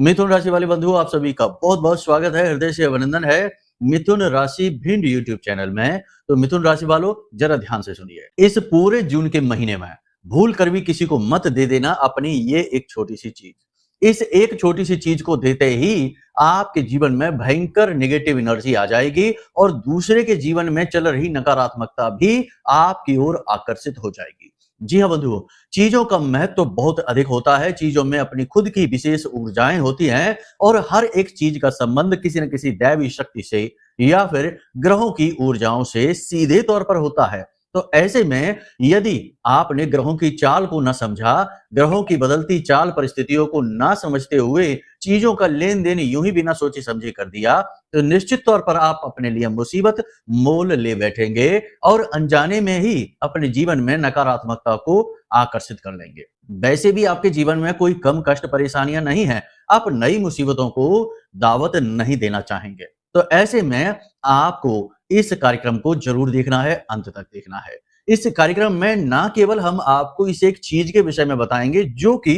मिथुन राशि वाले बंधुओं, आप सभी का बहुत बहुत स्वागत है, हृदय से अभिनंदन है मिथुन राशि भिंड यूट्यूब चैनल में। तो मिथुन राशि वालों, जरा ध्यान से सुनिए। इस पूरे जून के महीने में भूल कर भी किसी को मत दे देना अपनी ये एक छोटी सी चीज। इस एक छोटी सी चीज को देते ही आपके जीवन में भयंकर नेगेटिव एनर्जी आ जाएगी और दूसरे के जीवन में चल रही नकारात्मकता भी आपकी ओर आकर्षित हो जाएगी। जी हाँ बंधुओं, चीजों का महत्व तो बहुत अधिक होता है। चीजों में अपनी खुद की विशेष ऊर्जाएं होती हैं और हर एक चीज का संबंध किसी न किसी दैवी शक्ति से या फिर ग्रहों की ऊर्जाओं से सीधे तौर पर होता है। तो ऐसे में यदि आपने ग्रहों की चाल को न समझा, ग्रहों की बदलती चाल परिस्थितियों को ना समझते हुए चीजों का लेन देन यूं ही बिना सोचे समझे कर दिया, तो निश्चित तौर पर आप अपने लिए मुसीबत मोल ले बैठेंगे और अनजाने में ही अपने जीवन में नकारात्मकता को आकर्षित कर लेंगे। वैसे भी आपके जीवन में कोई कम कष्ट परेशानियां नहीं है, आप नई मुसीबतों को दावत नहीं देना चाहेंगे। तो ऐसे में आपको इस कार्यक्रम को जरूर देखना है, अंत तक देखना है। इस कार्यक्रम में ना केवल हम आपको इस एक चीज के विषय में बताएंगे जो कि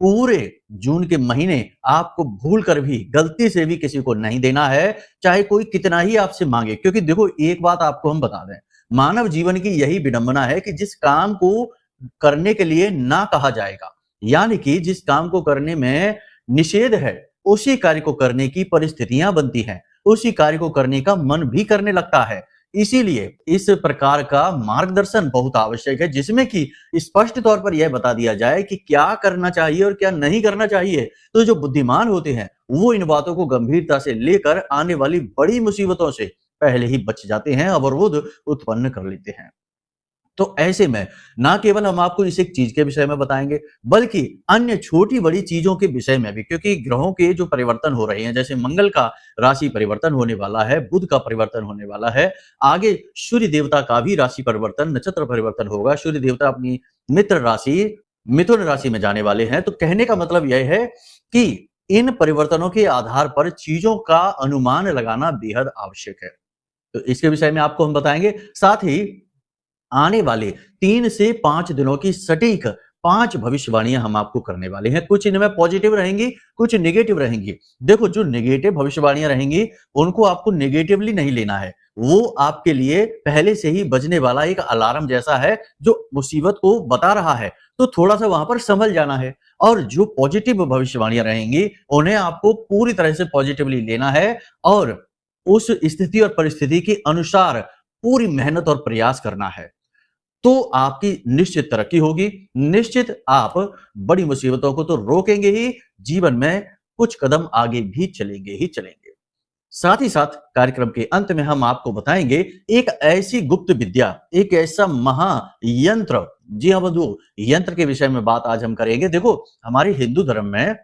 पूरे जून के महीने आपको भूल कर भी, गलती से भी किसी को नहीं देना है, चाहे कोई कितना ही आपसे मांगे। क्योंकि देखो, एक बात आपको हम बता दें, मानव जीवन की यही विडंबना है कि जिस काम को करने के लिए ना कहा जाएगा, यानी कि जिस काम को करने में निषेध है, उसी कार्य को करने की परिस्थितियां बनती हैं, उसी कार्य को करने का मन भी करने लगता है। इसीलिए इस प्रकार का मार्गदर्शन बहुत आवश्यक है, जिसमें कि स्पष्ट तौर पर यह बता दिया जाए कि क्या करना चाहिए और क्या नहीं करना चाहिए। तो जो बुद्धिमान होते हैं वो इन बातों को गंभीरता से लेकर आने वाली बड़ी मुसीबतों से पहले ही बच जाते हैं, अवरोध उत्पन्न कर लेते हैं। तो ऐसे में ना केवल हम आपको इस एक चीज के विषय में बताएंगे, बल्कि अन्य छोटी बड़ी चीजों के विषय में भी। क्योंकि ग्रहों के जो परिवर्तन हो रहे हैं, जैसे मंगल का राशि परिवर्तन होने वाला है, बुध का परिवर्तन होने वाला है, आगे सूर्य देवता का भी राशि परिवर्तन, नक्षत्र परिवर्तन होगा। सूर्य देवता अपनी मित्र राशि मिथुन राशि में जाने वाले हैं। तो कहने का मतलब यह है कि इन परिवर्तनों के आधार पर चीजों का अनुमान लगाना बेहद आवश्यक है। तो इसके विषय में आपको हम बताएंगे। साथ ही आने वाले 3 से 5 दिनों की सटीक 5 भविष्यवाणियां हम आपको करने वाले हैं। कुछ इनमें पॉजिटिव रहेंगी, कुछ नेगेटिव रहेंगी। देखो, जो नेगेटिव भविष्यवाणियां रहेंगी उनको आपको नेगेटिवली नहीं लेना है, वो आपके लिए पहले से ही बजने वाला एक अलार्म जैसा है जो मुसीबत को बता रहा है। तो थोड़ा सा वहां पर संभल जाना है। और जो पॉजिटिव भविष्यवाणियां रहेंगी उन्हें आपको पूरी तरह से पॉजिटिवली लेना है और उस स्थिति और परिस्थिति के अनुसार पूरी मेहनत और प्रयास करना है। तो आपकी निश्चित तरक्की होगी, निश्चित आप बड़ी मुसीबतों को तो रोकेंगे ही, जीवन में कुछ कदम आगे भी चलेंगे ही चलेंगे। साथ ही साथ कार्यक्रम के अंत में हम आपको बताएंगे एक ऐसी गुप्त विद्या, एक ऐसा महायंत्र। जी हाँ बंधुओं, यंत्र के विषय में बात आज हम करेंगे। देखो, हमारे हिंदू धर्म में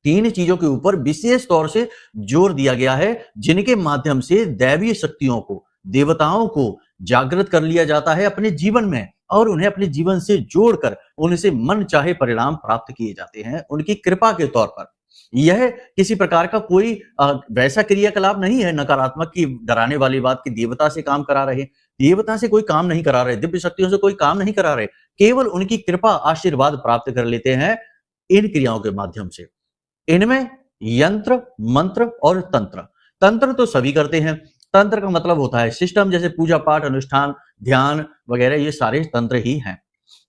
3 चीजों के ऊपर विशेष तौर से जोर दिया गया है, जिनके माध्यम से दैवीय शक्तियों को, देवताओं को जागृत कर लिया जाता है अपने जीवन में और उन्हें अपने जीवन से जोड़कर उनसे मन चाहे परिणाम प्राप्त किए जाते हैं उनकी कृपा के तौर पर। यह किसी प्रकार का कोई वैसा क्रियाकलाप नहीं है नकारात्मक की डराने वाली बात की देवता से काम करा रहे, देवता से कोई काम नहीं करा रहे, दिव्य शक्तियों से कोई काम नहीं करा रहे, केवल उनकी कृपा आशीर्वाद प्राप्त कर लेते हैं इन क्रियाओं के माध्यम से। इनमें यंत्र, मंत्र और तंत्र। तंत्र तो सभी करते हैं। तंत्र का मतलब होता है सिस्टम, जैसे पूजा पाठ, अनुष्ठान, ध्यान वगैरह, ये सारे तंत्र ही हैं।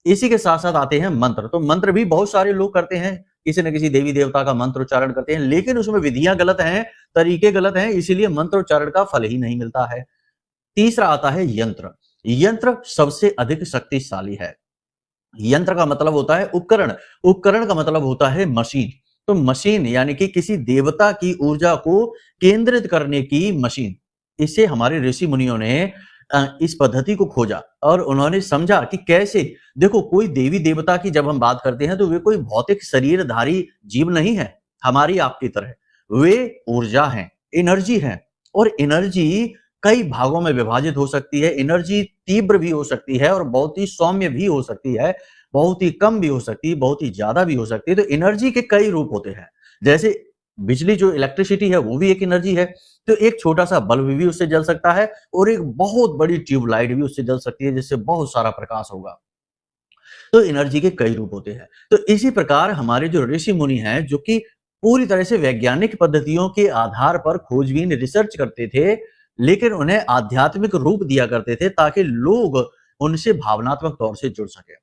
इसी के साथ साथ आते हैं मंत्र। तो मंत्र भी बहुत सारे लोग करते हैं, किसी न किसी देवी देवता का मंत्र उच्चारण करते हैं, लेकिन उसमें विधियां गलत हैं, तरीके गलत हैं, इसीलिए मंत्र उच्चारण का फल ही नहीं मिलता है। तीसरा आता है यंत्र। यंत्र सबसे अधिक शक्तिशाली है। यंत्र का मतलब होता है उपकरण, उपकरण का मतलब होता है मशीन। तो मशीन यानी कि किसी देवता की ऊर्जा को केंद्रित करने की मशीन। इसे हमारे ऋषि मुनियों ने इस पद्धति को खोजा और उन्होंने समझा कि कैसे। देखो, कोई देवी देवता की जब हम बात करते हैं तो वे कोई भौतिक शरीरधारी जीव नहीं है हमारी आपकी तरह। वे ऊर्जा हैं, एनर्जी हैं, और एनर्जी कई भागों में विभाजित हो सकती है। एनर्जी तीव्र भी हो सकती है और बहुत ही सौम्य भी हो सकती है, बहुत ही कम भी हो सकती है, बहुत ही ज्यादा भी हो सकती है। तो एनर्जी के कई रूप होते हैं। जैसे बिजली, जो इलेक्ट्रिसिटी है, वो भी एक एनर्जी है। तो एक छोटा सा बल्ब भी उससे जल सकता है और एक बहुत बड़ी ट्यूबलाइट भी उससे जल सकती है, जिससे बहुत सारा प्रकाश होगा। तो एनर्जी के कई रूप होते हैं। तो इसी प्रकार हमारे जो ऋषि मुनि हैं, जो कि पूरी तरह से वैज्ञानिक पद्धतियों के आधार पर खोजबीन रिसर्च करते थे, लेकिन उन्हें आध्यात्मिक रूप दिया करते थे ताकि लोग उनसे भावनात्मक तौर से जुड़ सके।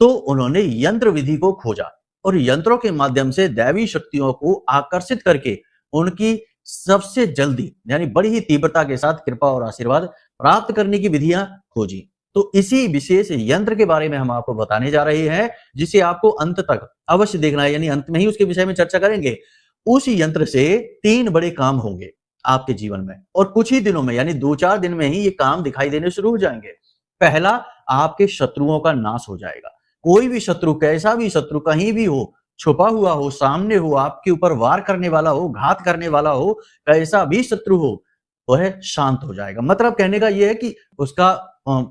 तो उन्होंने यंत्र विधि को खोजा और यंत्रों के माध्यम से दैवी शक्तियों को आकर्षित करके उनकी सबसे जल्दी यानी बड़ी ही तीव्रता के साथ कृपा और आशीर्वाद प्राप्त करने की विधियां खोजी। तो इसी विशेष यंत्र के बारे में हम आपको बताने जा रहे हैं, जिसे आपको अंत तक अवश्य देखना है, यानी अंत में ही उसके विषय में चर्चा करेंगे। उस यंत्र से 3 बड़े काम होंगे आपके जीवन में और कुछ ही दिनों में यानी 2-4 दिन में ही ये काम दिखाई देने शुरू हो जाएंगे। पहला, आपके शत्रुओं का नाश हो जाएगा। कोई भी शत्रु, कैसा भी शत्रु, कहीं भी हो, छुपा हुआ हो, सामने हो, आपके ऊपर वार करने वाला हो, घात करने वाला हो, कैसा भी शत्रु हो, वह शांत हो जाएगा। मतलब कहने का यह है कि उसका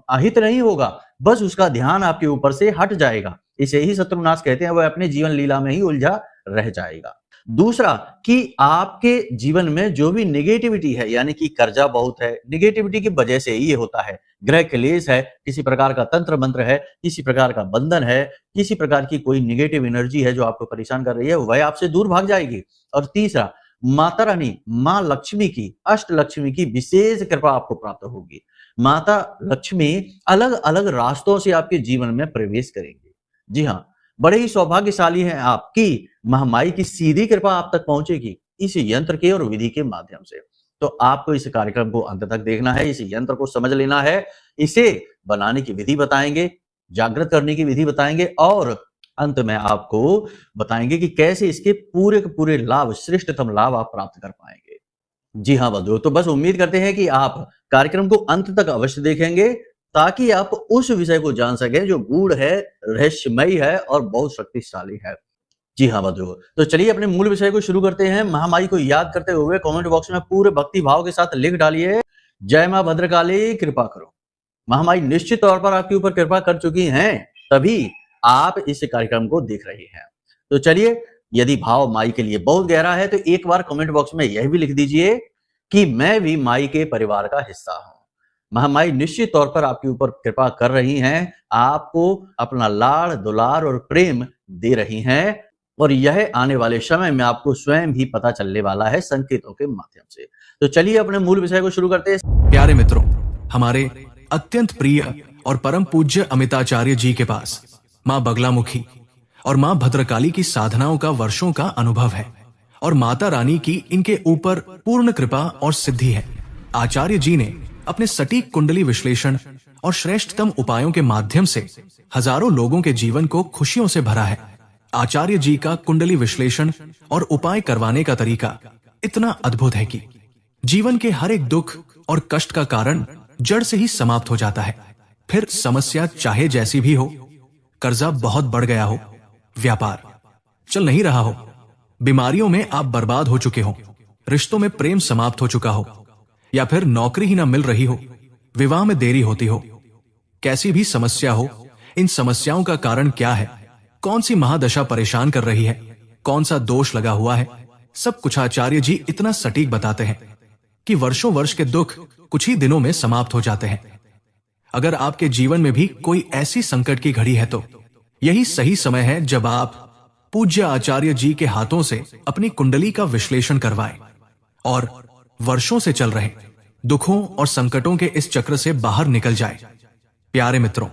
अहित नहीं होगा, बस उसका ध्यान आपके ऊपर से हट जाएगा। इसे ही शत्रुनाश कहते हैं। वह अपने जीवन लीला में ही उलझा रह जाएगा। दूसरा, कि आपके जीवन में जो भी नेगेटिविटी है, यानी कि कर्जा बहुत है, नेगेटिविटी की वजह से ही ये होता है। ग्रह क्लेश है, किसी प्रकार का तंत्र मंत्र है, किसी प्रकार का बंधन है, किसी प्रकार की कोई नेगेटिव एनर्जी है जो आपको परेशान कर रही है, वह आपसे दूर भाग जाएगी। और तीसरा, माता रानी, माँ लक्ष्मी की, अष्ट लक्ष्मी की विशेष कृपा आपको प्राप्त होगी। माता लक्ष्मी अलग अलग रास्तों से आपके जीवन में प्रवेश करेंगी। जी हाँ, बड़े ही सौभाग्यशाली हैं आपकी महामाई की सीधी कृपा आप तक पहुंचेगी इस यंत्र के और विधि के माध्यम से। तो आपको इस कार्यक्रम को अंत तक देखना है, इस यंत्र को समझ लेना है, इसे बनाने की विधि बताएंगे, जागृत करने की विधि बताएंगे और अंत में आपको बताएंगे कि कैसे इसके पूरे के पूरे लाभ, श्रेष्ठतम लाभ आप प्राप्त कर पाएंगे। जी हाँ बंधुओं, तो बस उम्मीद करते हैं कि आप कार्यक्रम को अंत तक अवश्य देखेंगे ताकि आप उस विषय को जान सकें जो गूढ़ है, रहस्यमयी है और बहुत शक्तिशाली है। जी हाँ बंधुओं, तो चलिए अपने मूल विषय को शुरू करते हैं। महामाई को याद करते हुए कमेंट बॉक्स में पूरे भक्ति भाव के साथ लिख डालिए, जय मां भद्रकाली कृपा करो। महामाई निश्चित तौर पर आपके ऊपर कृपा कर चुकी हैं, तभी आप इस कार्यक्रम को देख रहे हैं। तो चलिए, यदि भाव माई के लिए बहुत गहरा है तो एक बार कमेंट बॉक्स में यह भी लिख दीजिए कि मैं भी माई के परिवार का हिस्सा हूं। महामाई निश्चित तौर पर आपके ऊपर कृपा कर रही हैं, आपको अपना लाड़, दुलार और प्रेम दे रही हैं और यह आने वाले समय में आपको स्वयं भी पता चलने वाला है संकेतों के माध्यम से। तो चलिए अपने मूल विषय को शुरू करते हैं। प्यारे मित्रों, हमारे अत्यंत प्रिय और परम पूज्य अमिताचार्य जी के पास माँ बगलामुखी और माँ भद्रकाली की साधनाओं का वर्षों का अनुभव है और माता रानी की इनके ऊपर पूर्ण कृपा और सिद्धि है। आचार्य जी ने अपने सटीक कुंडली विश्लेषण और श्रेष्ठतम उपायों के माध्यम से हजारों लोगों के जीवन को खुशियों से भरा है। आचार्य जी का कुंडली विश्लेषण और उपाय करवाने का तरीका इतना अद्भुत है कि जीवन के हर एक दुख और कष्ट का कारण जड़ से ही समाप्त हो जाता है। फिर समस्या चाहे जैसी भी हो, कर्जा बहुत बढ़ गया हो, व्यापार चल नहीं रहा हो, बीमारियों में आप बर्बाद हो चुके हो, रिश्तों में प्रेम समाप्त हो चुका हो या फिर नौकरी ही ना मिल रही हो, विवाह में देरी होती हो, कैसी भी समस्या हो, इन समस्याओं का कारण क्या है, कौन सी महादशा परेशान कर रही है, कौन सा दोष लगा हुआ है, सब कुछ आचार्य जी इतना सटीक बताते हैं कि वर्षों वर्ष के दुख कुछ ही दिनों में समाप्त हो जाते हैं। अगर आपके जीवन में भी कोई ऐसी संकट की घड़ी है तो यही सही समय है जब आप पूज्य आचार्य जी के हाथों से अपनी कुंडली का विश्लेषण करवाएं और वर्षों से चल रहे दुखों और संकटों के इस चक्र से बाहर निकल जाए। प्यारे मित्रों,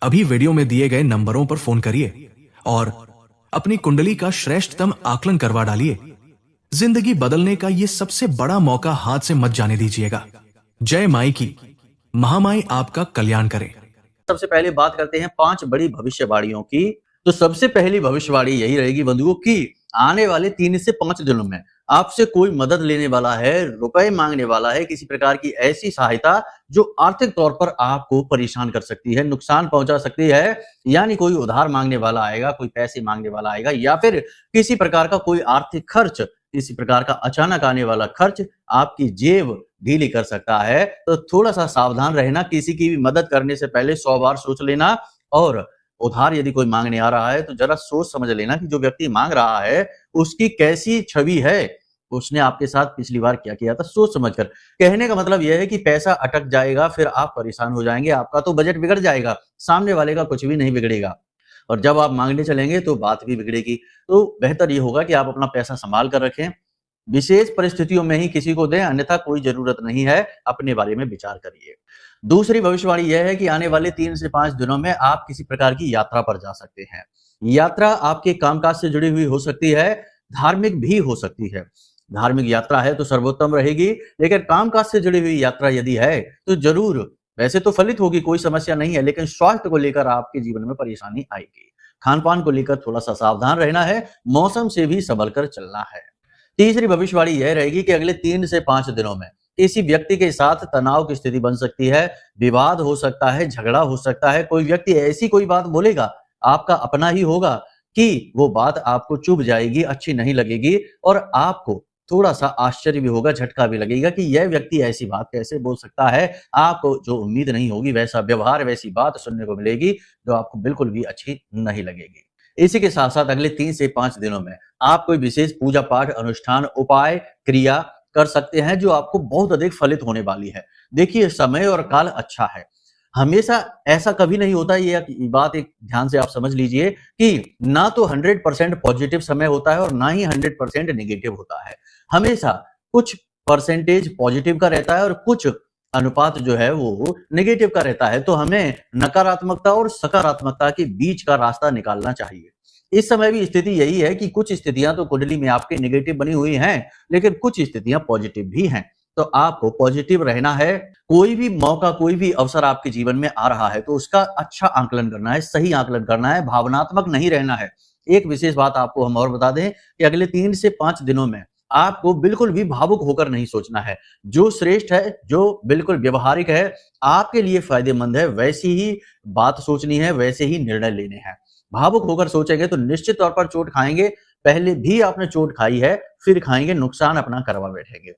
अभी वीडियो में दिए गए नंबरों पर फोन करिए और अपनी कुंडली का श्रेष्ठतम आकलन करवा डालिए। जिंदगी बदलने का ये सबसे बड़ा मौका हाथ से मत जाने दीजिएगा। जय माई की, महामाई आपका कल्याण करे। सबसे पहले बात करते हैं 5 बड़ी भविष्यवाणियों की। तो सबसे पहली भविष्यवाणी यही रहेगी बंधुओं की आने वाले 3 से 5 दिनों में आपसे कोई मदद लेने वाला है, रुपए मांगने वाला है, किसी प्रकार की ऐसी सहायता जो आर्थिक तौर पर आपको परेशान कर सकती है, नुकसान पहुंचा सकती है। यानी कोई उधार मांगने वाला आएगा, कोई पैसे मांगने वाला आएगा या फिर किसी प्रकार का कोई आर्थिक खर्च, किसी प्रकार का अचानक आने वाला खर्च आपकी जेब ढीली कर सकता है। तो थोड़ा सा सावधान रहना, किसी की भी मदद करने से पहले 100 बार सोच लेना और उधार यदि कोई मांगने आ रहा है तो जरा सोच समझ लेना कि जो व्यक्ति मांग रहा है उसकी कैसी छवि है, उसने आपके साथ पिछली बार क्या किया था, सोच समझकर। कहने का मतलब यह है कि पैसा अटक जाएगा, फिर आप परेशान हो जाएंगे, आपका तो बजट बिगड़ जाएगा, सामने वाले का कुछ भी नहीं बिगड़ेगा। और जब आप मांगने चलेंगे तो बात भी बिगड़ेगी। तो बेहतर ये होगा कि आप अपना पैसा संभाल कर रखें, विशेष परिस्थितियों में ही किसी को दें, अन्यथा कोई ज़रूरत नहीं है, अपने बारे में विचार करिए। दूसरी भविष्यवाणी यह है कि आने वाले 3 से 5 दिनों में आप किसी प्रकार की यात्रा पर जा सकते हैं। यात्रा आपके कामकाज से जुड़ी हुई हो सकती है, धार्मिक भी हो सकती है। धार्मिक यात्रा है तो सर्वोत्तम रहेगी, लेकिन कामकाज से जुड़ी हुई यात्रा यदि है, तो ज़रूर वैसे तो फलित होगी, कोई समस्या नहीं है, लेकिन स्वास्थ्य को लेकर आपके जीवन में परेशानी आएगी। खान-पान को लेकर थोड़ा-सा सावधान रहना है, मौसम से भी संभल कर चलना है। तीसरी भविष्यवाणी यह रहेगी कि अगले 3 से 5 दिनों में किसी व्यक्ति के साथ तनाव की स्थिति बन सकती है, विवाद हो सकता है, झगड़ा हो सकता है, कोई व्यक्ति ऐसी कोई बात बोलेगा, आपका अपना ही होगा, कि वो बात आपको चुभ जाएगी, अच्छी नहीं लगेगी और आपको थोड़ा-सा आश्चर्य भी होगा, झटका भी लगेगा कि यह व्यक्ति ऐसी बात कैसे बोल सकता है। आपको जो उम्मीद नहीं होगी, वैसा व्यवहार, वैसी बात सुनने को मिलेगी, जो आपको बिल्कुल भी अच्छी नहीं लगेगी। इसी के साथ-साथ अगले 3 से 5 दिनों में आप कोई विशेष पूजा-पाठ, अनुष्ठान, उपाय, क्रिया कर सकते हैं, जो आपको बहुत अधिक फलित होने वाली है। देखिए, समय और काल अच्छा है। हमेशा ऐसा कभी नहीं होता, ये बात एक ध्यान से आप समझ लीजिए कि ना तो 100% पॉजिटिव समय होता है और ना ही 100% नेगेटिव होता है। हमेशा कुछ परसेंटेज पॉजिटिव का रहता है और कुछ अनुपात जो है वो नेगेटिव का रहता है। तो हमें नकारात्मकता और सकारात्मकता के बीच का रास्ता निकालना चाहिए। इस समय भी स्थिति यही है कि कुछ स्थितियां तो कुंडली में आपके नेगेटिव बनी हुई हैं, लेकिन कुछ स्थितियां पॉजिटिव भी हैं। तो आपको पॉजिटिव रहना है। कोई भी मौका, कोई भी अवसर आपके जीवन में आ रहा है तो उसका अच्छा आकलन करना है, सही आकलन करना है, भावनात्मक नहीं रहना है। एक विशेष बात आपको हम और बता दें कि अगले 3 से 5 दिनों में आपको बिल्कुल भी भावुक होकर नहीं सोचना है। जो श्रेष्ठ है, जो बिल्कुल व्यावहारिक है, आपके लिए फ़ायदेमंद है, वैसी ही बात सोचनी है, वैसे ही निर्णय लेने हैं। भावुक होकर सोचेंगे तो निश्चित तौर पर चोट खाएँगे। पहले भी आपने चोट खाई है, फिर खाएँगे, नुकसान अपना करवा बैठेंगे।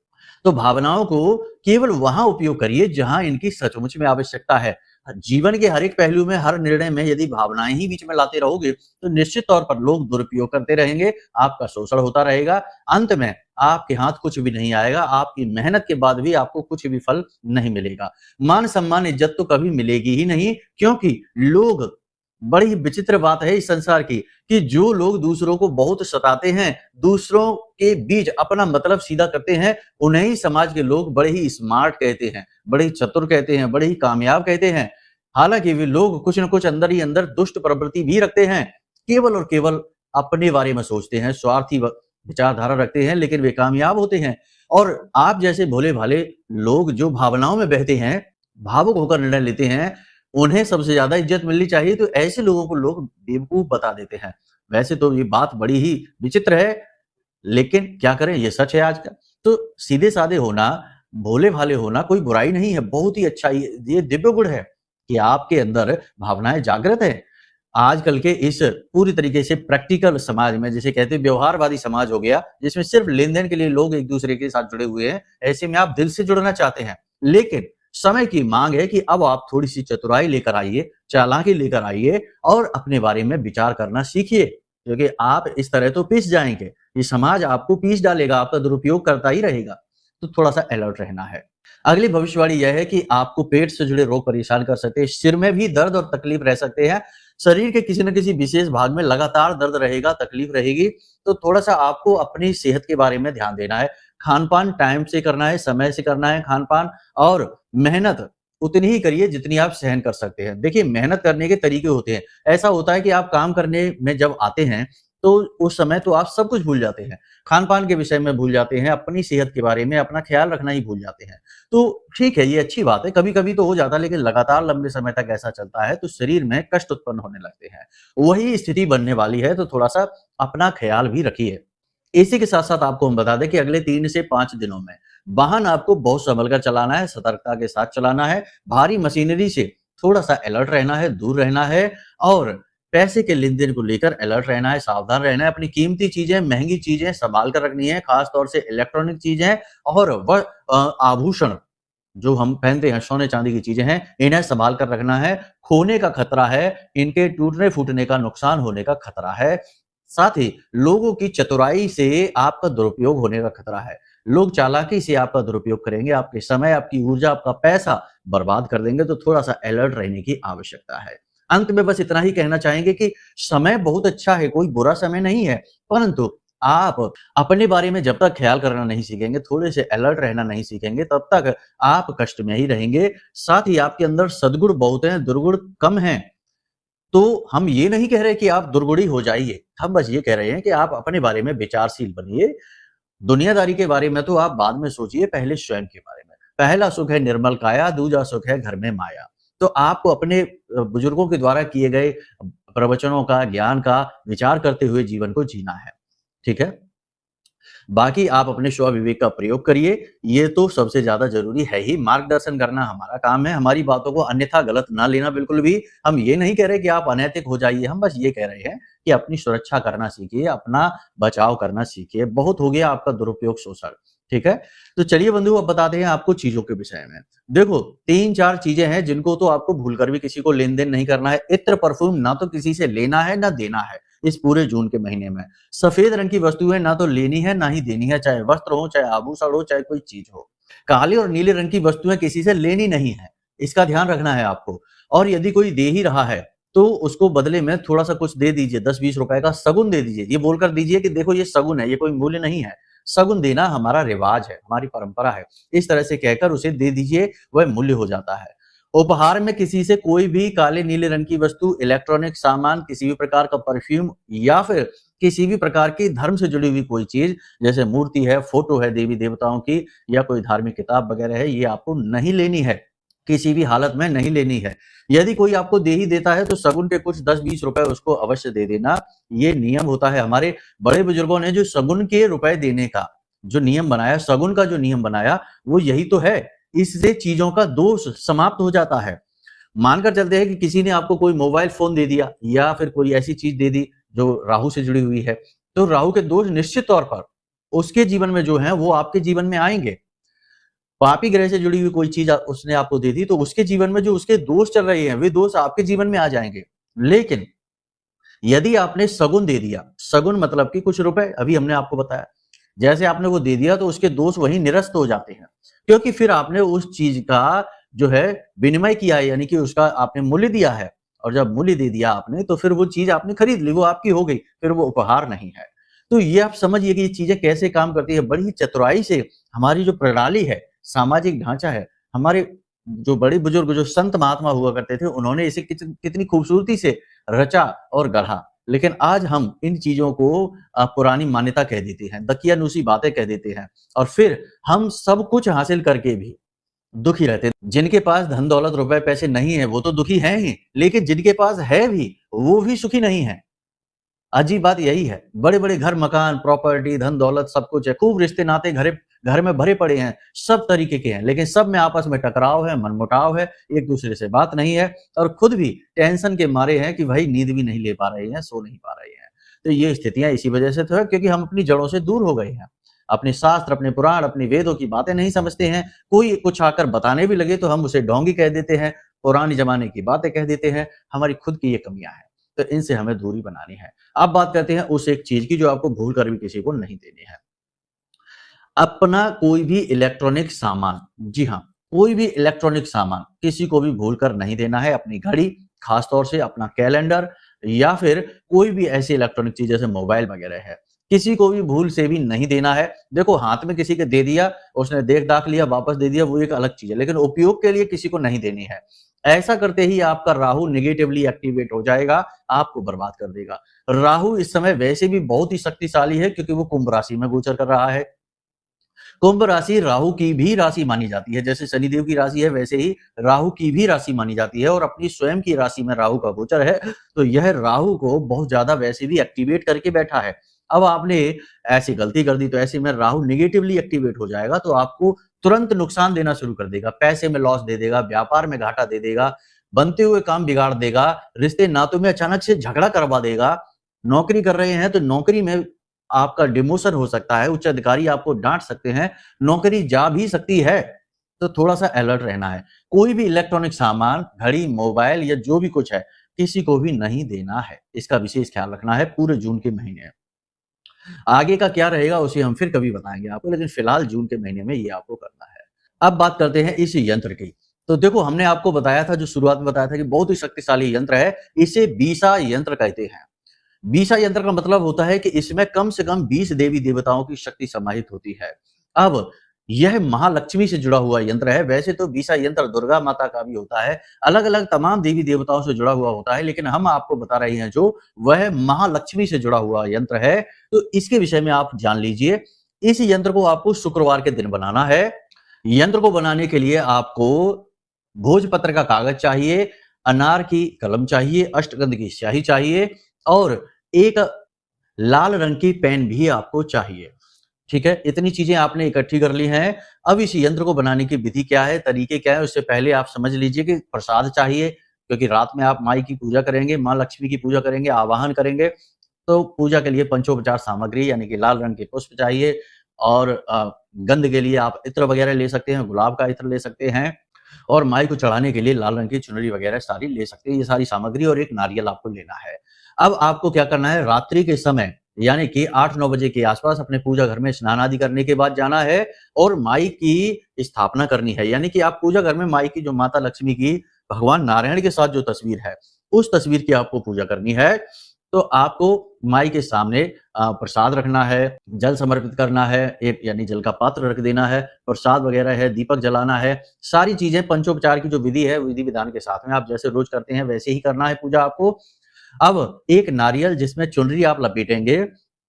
तो भावनाओं को केवल वहाँ उपयोग करिए जहाँ इनकी सचमुच में आवश्यकता है। जीवन के हर एक पहलू में, हर निर्णय में यदि भावनाएँ ही बीच में लाते रहोगे, तो निश्चित तौर पर लोग दुरुपयोग करते रहेंगे, आपका शोषण होता रहेगा। अंत में आपके हाथ कुछ भी नहीं आएगा, आपकी मेहनत के बाद भी आपको कुछ भी फल नहीं मिलेगा। मान-सम्मान, इज़्ज़त तो कभी मिलेगी ही नहीं, क्योंकि लोग, बड़ी ही विचित्र बात है इस संसार की कि जो लोग दूसरों को बहुत सताते हैं, दूसरों के बीच अपना मतलब सीधा करते हैं, उन्हें ही समाज के लोग बड़े ही स्मार्ट कहते हैं, बड़े ही चतुर कहते हैं, बड़े ही कामयाब कहते हैं। हालाँकि वे लोग कुछ न कुछ अंदर ही अंदर दुष्ट प्रवृत्ति भी रखते हैं, केवल और केवल अपने बारे में सोचते हैं, स्वार्थी विचारधारा रखते हैं, लेकिन वे कामयाब होते हैं। और आप जैसे भोले-भाले लोग जो भावनाओं में बहते हैं, भावुक होकर निर्णय लेते हैं, उन्हें सबसे ज़्यादा इज़्ज़त मिलनी चाहिए, तो ऐसे लोगों को लोग बेवकूफ़ बता देते हैं। वैसे तो ये बात बड़ी ही विचित्र है, लेकिन क्या करें, ये सच है आज का। तो सीधे-साधे होना, भोले-भाले होना कोई बुराई नहीं है, बहुत ही अच्छा, ये दिव्य गुण है कि आपके अंदर भावनाएँ जागृत हैं। आजकल के इस पूरी तरीके से प्रैक्टिकल समाज में, जिसे कहते हैं व्यवहारवादी समाज हो गया, जिसमें सिर्फ़ लेन-देन के लिए लोग एक-दूसरे के साथ जुड़े हुए हैं, ऐसे में आप दिल से जुड़ना चाहते हैं। लेकिन समय की माँग है कि अब आप थोड़ी-सी चतुराई लेकर आइए, चालाकी लेकर आइए और अपने बारे में विचार करना सीखिए, क्योंकि आप इस तरह तो पिस जाएँगे। ये समाज आपको पीस डालेगा, आपका दुरुपयोग करता ही रहेगा। तो थोड़ा-सा अलर्ट रहना है। अगली भविष्यवाणी यह है कि आपको पेट से जुड़े रोग परेशान कर सकते हैं, सिर में भी दर्द और तकलीफ रह सकते हैं, शरीर के किसी न किसी विशेष भाग में लगातार दर्द रहेगा, तकलीफ रहेगी, तो थोड़ा-सा आपको अपनी सेहत के बारे में ध्यान देना है। खान-पान टाइम से करना है, समय से करना है खान-पान, और मेहनत उतनी ही करिए जितनी आप सहन कर सकते हैं। देखिए, मेहनत करने के तरीके होते हैं। ऐसा होता है कि आप काम करने में जब आते हैं, तो उस समय तो आप सब कुछ भूल जाते हैं। खान-पान के विषय में भूल जाते हैं, अपनी सेहत के बारे में, अपना ख्याल रखना ही भूल जाते हैं। तो ठीक है, ये अच्छी बात है, कभी-कभी तो हो जाता है, लेकिन लगातार लंबे समय तक ऐसा चलता है, तो शरीर में कष्ट उत्पन्न होने लगते हैं। वही स्थिति बनने वाली है, तो थोड़ा-सा अपना ख्याल भी रखिए। इसी के साथ-साथ आपको हम बता दें कि अगले 3 से 5 दिनों में वाहन आपको बहुत सँभल कर चलाना है, सतर्कता के साथ चलाना है, भारी मशीनरी से थोड़ा-सा अलर्ट रहना है, दूर रहना है और पैसे के लेन-देन को लेकर अलर्ट रहना है, सावधान रहना है। अपनी कीमती चीज़ें, महँगी चीज़ें सँभाल कर रखनी है, ख़ास तौर से इलेक्ट्रॉनिक चीज़ें और आभूषण जो हम पहनते हैं, सोने-चांदी की चीज़ें हैं, इन्हें सँभाल कर रखना है। खोने का खतरा है, इनके टूटने-फूटने का, नुकसान होने का खतरा है। साथ ही लोगों की चतुराई से आपका दुरुपयोग होने का खतरा है। लोग चालाकी से आपका दुरुपयोग करेंगे, आपके समय, आपकी ऊर्जा, आपका पैसा बर्बाद कर देंगे, तो थोड़ा-सा अलर्ट रहने की आवश्यकता है। अंत में बस इतना ही कहना चाहेंगे कि समय बहुत अच्छा है, कोई बुरा समय नहीं है, परंतु आप अपने बारे में जब तक ख्याल करना नहीं सीखेंगे, थोड़े से अलर्ट रहना नहीं सीखेंगे, तब तक आप कष्ट में ही रहेंगे। साथ ही आपके अंदर सद्गुण बहुत हैं, दुर्गुण कम हैं। तो हम ये नहीं कह रहे कि आप दुर्गुणी हो जाइए, हम बस ये कह रहे हैं कि आप अपने बारे में विचारशील बनिए। दुनियादारी के बारे में तो आप बाद में सोचिए, पहले स्वयं के बारे में। पहला सुख है निर्मल काया, दूजा सुख है घर में माया। तो आपको अपने बुजुर्गों के द्वारा किए गए प्रवचनों का, ज्ञान का विचार करते हुए जीवन को जीना है। ठीक है? बाकी आप अपने स्व-विवेक का प्रयोग करिए, ये तो सबसे ज़्यादा ज़रूरी है ही। मार्गदर्शन करना हमारा काम है, हमारी बातों को अन्यथा गलत ना लेना बिल्कुल भी। हम ये नहीं कह रहे कि आप अनैतिक हो जाइए, हम बस ये कह रहे हैं कि अपनी सुरक्षा करना सीखिए, अपना बचाव करना सीखिए। बहुत हो गया आपका दुरुपयोग, शोषण। ठीक है? तो चलिए बंधु, अब बताते हैं आपको चीज़ों के विषय में। देखो, 3-4 चीज़ें हैं जिनको तो आपको भूलकर भी किसी को लेन-देन नहीं करना है। इत्र, परफ्यूम ना तो किसी से लेना है, ना देना है इस पूरे जून के महीने में। सफेद रंग की वस्तुएं ना तो लेनी है ना ही देनी है, चाहे वस्त्र हो, चाहे आभूषण हो, चाहे कोई चीज हो। काले और नीले रंग की वस्तुएं किसी से लेनी नहीं है, इसका ध्यान रखना है आपको। और यदि कोई दे ही रहा है तो उसको बदले में थोड़ा सा कुछ दे दीजिए, 10-20 रुपए का सगुन दे दीजिए। ये बोलकर दीजिए कि देखो ये सगुन है, ये कोई मूल्य नहीं है। सगुन देना हमारा रिवाज है, हमारी परंपरा है। इस तरह से कहकर उसे दे दीजिए, वह मूल्य हो जाता है। उपहार में किसी से कोई भी काले नीले रंग की वस्तु, इलेक्ट्रॉनिक सामान, किसी भी प्रकार का परफ्यूम या फिर किसी भी प्रकार की धर्म से जुड़ी हुई कोई चीज, जैसे मूर्ति है, फोटो है देवी देवताओं की या कोई धार्मिक किताब वगैरह है, ये आपको नहीं लेनी है, किसी भी हालत में नहीं लेनी है। यदि कोई आपको दे ही देता है तो सगुन के कुछ 10-20 रुपए उसको अवश्य दे देना। ये नियम होता है। हमारे बड़े बुजुर्गों ने जो सगुन के रुपए देने का जो नियम बनाया, सगुन का जो नियम बनाया, वो यही तो है। इससे चीजों का दोष समाप्त हो जाता है। मानकर चलते हैं कि किसी ने आपको कोई मोबाइल फोन दे दिया या फिर कोई ऐसी चीज दे दी जो राहु से जुड़ी हुई है, तो राहु के दोष निश्चित तौर पर उसके जीवन में जो है वो आपके जीवन में आएंगे। पापी ग्रह से जुड़ी हुई कोई चीज उसने आपको दे दी तो उसके जीवन में जो उसके दोष चल रहे हैं वे दोष आपके जीवन में आ जाएंगे। लेकिन यदि आपने सगुन दे दिया, सगुन मतलब कि कुछ रुपए, अभी हमने आपको बताया, जैसे आपने वो दे दिया तो उसके दोष वहीं निरस्त हो जाते हैं, क्योंकि फिर आपने उस चीज का जो है विनिमय किया है, यानी कि उसका आपने मूल्य दिया है। और जब मूल्य दे दिया आपने तो फिर वो चीज आपने खरीद ली, वो आपकी हो गई, फिर वो उपहार नहीं है। तो ये आप समझिए कि ये चीजें कैसे काम करती है। बड़ी चतुराई से हमारी जो प्रणाली है, सामाजिक ढांचा है, हमारे जो बड़े बुजुर्ग, जो संत महात्मा हुआ करते थे, उन्होंने इसे कितनी खूबसूरती से रचा और गढ़ा। लेकिन आज हम इन चीजों को पुरानी मान्यता कह देते हैं, दकियानूसी बातें कह देते हैं, और फिर हम सब कुछ हासिल करके भी दुखी रहते हैं। जिनके पास धन दौलत रुपए पैसे नहीं है वो तो दुखी हैं ही, लेकिन जिनके पास है भी वो भी सुखी नहीं है। अजीब बात यही है। बड़े बड़े घर, मकान, प्रॉपर्टी, धन दौलत सब कुछ है, खूब रिश्ते नाते घर में भरे पड़े हैं, सब तरीके के हैं, लेकिन सब में आपस में टकराव है, मनमुटाव है, एक दूसरे से बात नहीं है, और खुद भी टेंशन के मारे हैं कि भाई नींद भी नहीं ले पा रहे हैं, सो नहीं पा रहे हैं। तो ये स्थितियां इसी वजह से तो है, क्योंकि हम अपनी जड़ों से दूर हो गए हैं। अपने शास्त्र, अपने पुराण, अपनी वेदों की बातें नहीं समझते हैं। कोई कुछ आकर बताने भी लगे तो हम उसे ढोंगी कह देते हैं, पुराने जमाने की बातें कह देते हैं। हमारी खुद की ये कमियां हैं, तो इनसे हमें दूरी बनानी है। अब बात करते हैं उस एक चीज की जो आपको भूल कर भी किसी को नहीं देनी है। अपना कोई भी इलेक्ट्रॉनिक सामान, जी हाँ, कोई भी इलेक्ट्रॉनिक सामान किसी को भी भूल कर नहीं देना है। अपनी घड़ी, खासतौर से अपना कैलेंडर, या फिर कोई भी ऐसी इलेक्ट्रॉनिक चीज जैसे मोबाइल वगैरह है, किसी को भी भूल से भी नहीं देना है। देखो, हाथ में किसी के दे दिया, उसने देख दाख लिया, वापस दे दिया, वो एक अलग चीज है, लेकिन उपयोग के लिए किसी को नहीं देनी है। ऐसा करते ही आपका राहु निगेटिवली एक्टिवेट हो जाएगा, आपको बर्बाद कर देगा। राहु इस समय वैसे भी बहुत ही शक्तिशाली है, क्योंकि वो कुंभ राशि में गोचर कर रहा है। कुंभ राशि राहु की भी राशि मानी जाती है, जैसे शनिदेव की राशि है वैसे ही राहु की भी राशि मानी जाती है, और अपनी स्वयं की राशि में राहु का गोचर है, तो यह राहु को बहुत ज्यादा वैसे भी एक्टिवेट करके बैठा है। अब आपने ऐसी गलती कर दी तो ऐसे में राहु निगेटिवली एक्टिवेट हो जाएगा, तो आपको तुरंत नुकसान देना शुरू कर देगा, पैसे में लॉस दे देगा, व्यापार में घाटा दे देगा, बनते हुए काम बिगाड़ देगा, रिश्ते नातों में अचानक से झगड़ा करवा देगा। नौकरी कर रहे हैं तो नौकरी में आपका डिमोशन हो सकता है, उच्च अधिकारी आपको डांट सकते हैं, नौकरी जा भी सकती है, तो थोड़ा सा अलर्ट रहना है। कोई भी इलेक्ट्रॉनिक सामान, घड़ी, मोबाइल या जो भी कुछ है, किसी को भी नहीं देना है। इसका विशेष ख्याल रखना है पूरे जून के महीने। आगे का क्या रहेगा उसे हम फिर कभी बताएंगे आपको, लेकिन फिलहाल जून के महीने में ये आपको करना है। अब बात करते हैं इस यंत्र की। तो देखो हमने आपको बताया था, जो शुरुआत में बताया था कि बहुत ही शक्तिशाली यंत्र है, इसे बीसा यंत्र कहते हैं। बीसा यंत्र का मतलब होता है कि इसमें कम से कम 20 देवी देवताओं की शक्ति समाहित होती है। अब यह महालक्ष्मी से जुड़ा हुआ यंत्र है। वैसे तो बीसा यंत्र दुर्गा माता का भी होता है, अलग-अलग तमाम देवी देवताओं से जुड़ा हुआ होता है, लेकिन हम आपको बता रहे हैं जो वह महालक्ष्मी से जुड़ा हुआ यंत्र है। तो इसके विषय में आप जान लीजिए। इस यंत्र को आपको शुक्रवार के दिन बनाना है। यंत्र को बनाने के लिए आपको भोजपत्र का कागज चाहिए, अनार की कलम चाहिए, अष्टगंध की स्याही चाहिए और एक लाल रंग की पेन भी आपको चाहिए। ठीक है, इतनी चीजें आपने इकट्ठी कर ली हैं। अब इस यंत्र को बनाने की विधि क्या है, तरीके क्या है, उससे पहले आप समझ लीजिए कि प्रसाद चाहिए, क्योंकि रात में आप माई की पूजा करेंगे, माँ लक्ष्मी की पूजा करेंगे, आवाहन करेंगे। तो पूजा के लिए पंचोपचार सामग्री यानी कि लाल रंग के पुष्प चाहिए और गंध के लिए आप इत्र वगैरह ले सकते हैं, गुलाब का इत्र ले सकते हैं और माई को चढ़ाने के लिए लाल रंग की चुनरी वगैरह सारी ले सकते हैं। ये सारी सामग्री और एक नारियल आपको लेना है। अब आपको क्या करना है, रात्रि के समय यानी कि 8-9 बजे के आसपास अपने पूजा घर में स्नान आदि करने के बाद जाना है और माई की स्थापना करनी है। यानी कि आप पूजा घर में माई की, जो माता लक्ष्मी की भगवान नारायण के साथ जो तस्वीर है, उस तस्वीर की आपको पूजा करनी है। तो आपको माई के सामने प्रसाद रखना है, जल समर्पित करना है, एक यानी जल का पात्र रख देना है, प्रसाद वगैरह है, दीपक जलाना है। सारी चीजें पंचोपचार की जो विधि है, विधि विधान के साथ में आप जैसे रोज करते हैं वैसे ही करना है पूजा आपको। अब एक नारियल जिसमें चुनरी आप लपेटेंगे,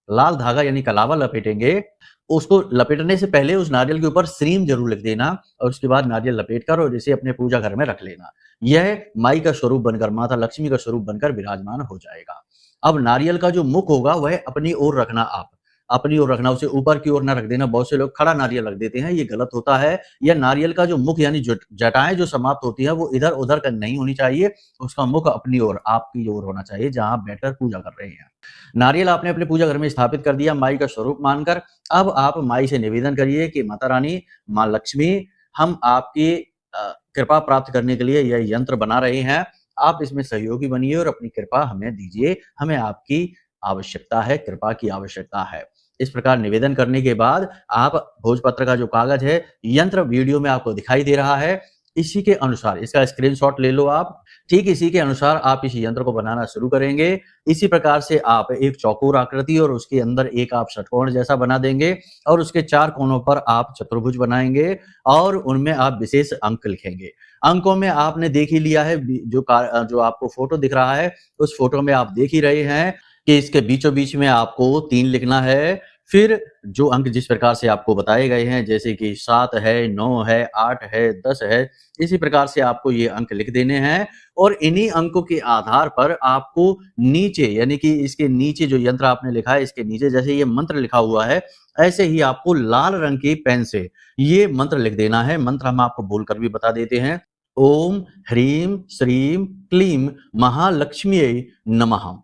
लाल धागा यानी कलावा लपेटेंगे, उसको लपेटने से पहले उस नारियल के ऊपर श्रीम जरूर लिख देना और उसके बाद नारियल लपेटकर और इसे अपने पूजा घर में रख लेना। यह माई का स्वरूप बनकर, माता लक्ष्मी का स्वरूप बनकर विराजमान हो जाएगा। अब नारियल का जो मुख होगा वह अपनी ओर रखना, आप अपनी ओर रखना, उसे ऊपर की ओर ना रख देना। बहुत से लोग खड़ा नारियल रख देते हैं, ये गलत होता है। यह नारियल का जो मुख यानी जटाएं जो समाप्त होती है वो इधर उधर का नहीं होनी चाहिए, उसका मुख अपनी ओर, आपकी ओर होना चाहिए जहां आप बैठकर पूजा कर रहे हैं। नारियल आपने अपने पूजा घर में स्थापित कर दिया माई का स्वरूप मानकर। अब आप माई से निवेदन करिए कि माता रानी, माँ लक्ष्मी, हम आपकी कृपा प्राप्त करने के लिए यह यंत्र बना रहे हैं, आप इसमें सहयोगी बनिए और अपनी कृपा हमें दीजिए, हमें आपकी आवश्यकता है, कृपा की आवश्यकता है। इस प्रकार निवेदन करने के बाद आप भोजपत्र का जो कागज है, यंत्र वीडियो में आपको दिखाई दे रहा है, इसी के अनुसार इसका स्क्रीनशॉट ले लो आप। ठीक इसी के अनुसार आप इस यंत्र को बनाना शुरू करेंगे। इसी प्रकार से आप एक चौकोर आकृति और उसके अंदर एक आप षटकोण जैसा बना देंगे और उसके 4 कोनों पर आप चतुर्भुज बनाएंगे और उनमें आप विशेष अंक लिखेंगे। अंकों में आपने देख ही लिया है, जो आपको फोटो दिख रहा है, उस फोटो में आप देख ही रहे हैं कि इसके बीचों बीच में आपको 3 लिखना है। फिर जो अंक जिस प्रकार से आपको बताए गए हैं, जैसे कि 7 है, 9 है, 8 है, 10 है, इसी प्रकार से आपको ये अंक लिख देने हैं और इन्हीं अंकों के आधार पर आपको नीचे यानी कि इसके नीचे जो यंत्र आपने लिखा है, इसके नीचे जैसे ये मंत्र लिखा हुआ है, ऐसे ही आपको लाल रंग की पेन से ये मंत्र लिख देना है। मंत्र हम आपको बोलकर भी बता देते हैं। ओम ह्रीम श्रीम क्लीम महालक्ष्म्यै नमः।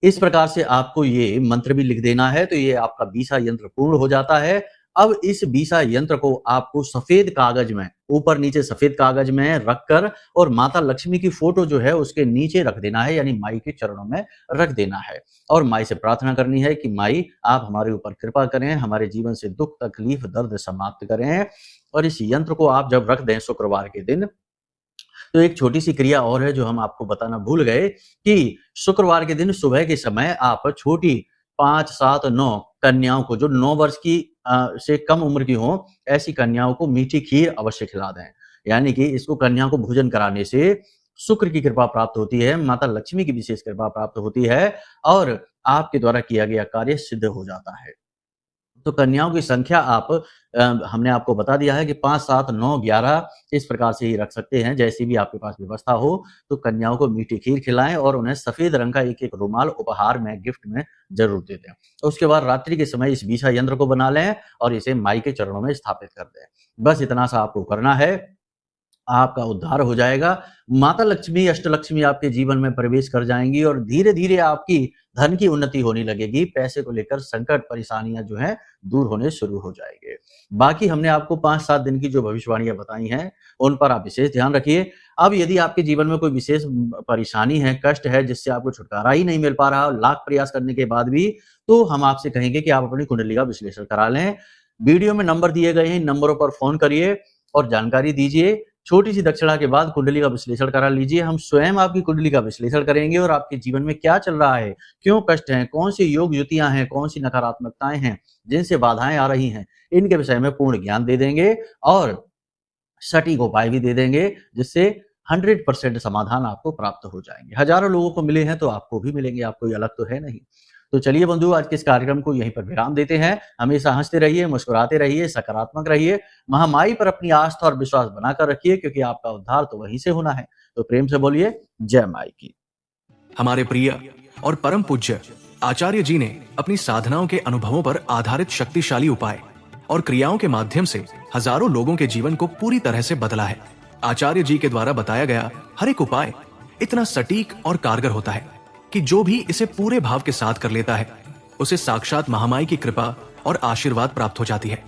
इस प्रकार से आपको ये मंत्र भी लिख देना है, तो ये आपका बीसा यंत्र पूर्ण हो जाता है। अब इस बीसा यंत्र को आपको सफेद कागज में, ऊपर नीचे सफेद कागज में रखकर और माता लक्ष्मी की फोटो जो है उसके नीचे रख देना है, यानी माई के चरणों में रख देना है और माई से प्रार्थना करनी है कि माई आप हमारे ऊपर कृपा करें, हमारे जीवन से दुख तकलीफ दर्द समाप्त करें। और इस यंत्र को आप जब रख दें शुक्रवार के दिन, तो एक छोटी सी क्रिया और है जो हम आपको बताना भूल गए कि शुक्रवार के दिन सुबह के समय आप छोटी 5, 7, 9 कन्याओं को, जो 9 वर्ष की से कम उम्र की हों, ऐसी कन्याओं को मीठी खीर अवश्य खिला दें। यानी कि इसको कन्याओं को भोजन कराने से शुक्र की कृपा प्राप्त होती है, माता लक्ष्मी की विशेष कृपा प्राप्त होती है और आपके द्वारा किया गया कार्य सिद्ध हो जाता है। तो कन्याओं की संख्या आप हमने आपको बता दिया है कि 5, 7, 9, 11 इस प्रकार से ही रख सकते हैं, जैसी भी आपके पास व्यवस्था हो। तो कन्याओं को मीठी खीर खिलाएं और उन्हें सफेद रंग का एक-एक रुमाल उपहार में, गिफ्ट में जरूर दे दें। उसके बाद रात्रि के समय इस बीसा यंत्र को बना लें और इसे माई के चरणों में स्थापित कर दें। बस इतना सा आपको करना है, आपका उद्धार हो जाएगा। माता लक्ष्मी, अष्टलक्ष्मी आपके जीवन में प्रवेश कर जाएंगी और धीरे-धीरे आपकी धन की उन्नति होने लगेगी। पैसे को लेकर संकट, परेशानियां जो हैं दूर होने शुरू हो जाएंगे। बाकी हमने आपको 5-7 दिन की जो भविष्यवाणियां बताई हैं, उन पर आप विशेष ध्यान रखिए। अब यदि आपके जीवन में कोई विशेष परेशानी है, कष्ट है, जिससे आपको छुटकारा ही नहीं मिल पा रहा, लाख प्रयास करने के बाद भी, तो हम आपसे कहेंगे कि आप अपनी कुंडली का विश्लेषण करा लें। वीडियो में नंबर दिए गए हैं, इन नंबरों पर फोन करिए और जानकारी दीजिए। छोटी सी दक्षिणा के बाद कुंडली का विश्लेषण करा लीजिए। हम स्वयं आपकी कुंडली का विश्लेषण करेंगे और आपके जीवन में क्या चल रहा है, क्यों कष्ट हैं, कौन सी योग युतियां हैं, कौन सी नकारात्मकताएं हैं जिनसे बाधाएं आ रही हैं, इनके विषय में पूर्ण ज्ञान दे देंगे और सटीक उपाय भी दे देंगे, जिससे 100% समाधान आपको प्राप्त हो जाएंगे। हजारों लोगों को मिले हैं तो आपको भी मिलेंगे, आप कोई अलग तो है नहीं। तो चलिए बंधु, आज के इस कार्यक्रम को यहीं पर विराम देते हैं। हमेशा हंसते रहिए, मुस्कुराते रहिए, सकारात्मक रहिए, महामाई पर अपनी आस्था और विश्वास बनाकर रखिए, क्योंकि आपका उद्धार तो वहीं से होना है। तो प्रेम से बोलिए जय माई की। हमारे प्रिय और परम पूज्य आचार्य जी ने अपनी साधनाओं के अनुभवों पर आधारित शक्तिशाली उपाय और क्रियाओं के माध्यम से हजारों लोगों के जीवन को पूरी तरह से बदला है। आचार्य जी के द्वारा बताया गया हर एक उपाय इतना सटीक और कारगर होता है कि जो भी इसे पूरे भाव के साथ कर लेता है, उसे साक्षात महामाई की कृपा और आशीर्वाद प्राप्त हो जाती है।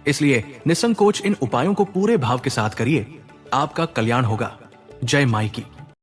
इसलिए निसंकोच इन उपायों को पूरे भाव के साथ करिए, आपका कल्याण होगा। जय माई की।